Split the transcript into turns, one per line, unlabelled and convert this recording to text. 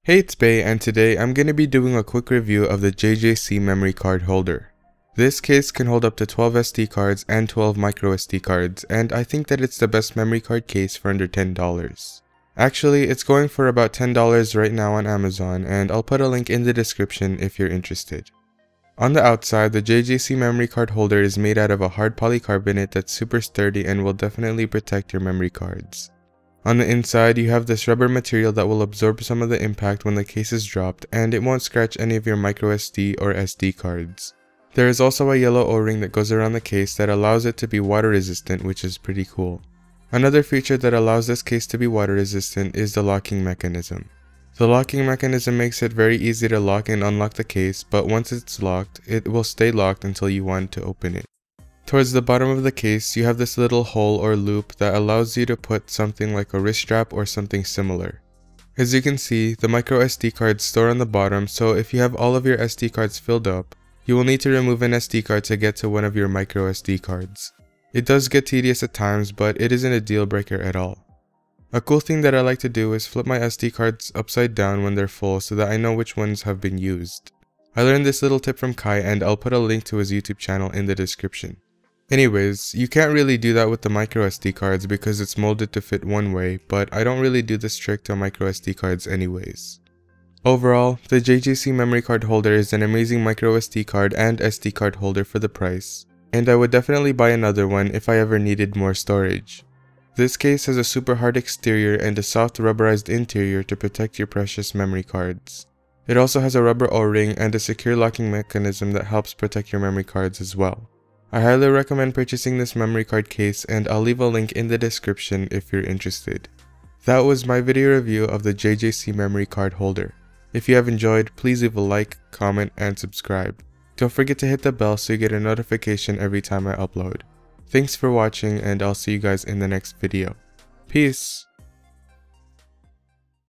Hey, it's Bay, and today I'm going to be doing a quick review of the JJC Memory Card Holder. This case can hold up to 12 SD cards and 12 micro SD cards, and I think that it's the best memory card case for under $10. Actually, it's going for about $10 right now on Amazon, and I'll put a link in the description if you're interested. On the outside, the JJC Memory Card Holder is made out of a hard polycarbonate that's super sturdy and will definitely protect your memory cards. On the inside, you have this rubber material that will absorb some of the impact when the case is dropped, and it won't scratch any of your microSD or SD cards. There is also a yellow O-ring that goes around the case that allows it to be water resistant, which is pretty cool. Another feature that allows this case to be water resistant is the locking mechanism. The locking mechanism makes it very easy to lock and unlock the case, but once it's locked, it will stay locked until you want to open it. Towards the bottom of the case, you have this little hole or loop that allows you to put something like a wrist strap or something similar. As you can see, the micro SD cards store on the bottom, so if you have all of your SD cards filled up, you will need to remove an SD card to get to one of your micro SD cards. It does get tedious at times, but it isn't a deal breaker at all. A cool thing that I like to do is flip my SD cards upside down when they're full so that I know which ones have been used. I learned this little tip from Kai, and I'll put a link to his YouTube channel in the description. Anyways, you can't really do that with the micro SD cards because it's molded to fit one way, but I don't really do this trick to micro SD cards anyways. Overall, the JJC Memory Card Holder is an amazing micro SD card and SD card holder for the price, and I would definitely buy another one if I ever needed more storage. This case has a super hard exterior and a soft rubberized interior to protect your precious memory cards. It also has a rubber O-ring and a secure locking mechanism that helps protect your memory cards as well. I highly recommend purchasing this memory card case, and I'll leave a link in the description if you're interested. That was my video review of the JJC Memory Card Holder. If you have enjoyed, please leave a like, comment, and subscribe. Don't forget to hit the bell so you get a notification every time I upload. Thanks for watching, and I'll see you guys in the next video. Peace!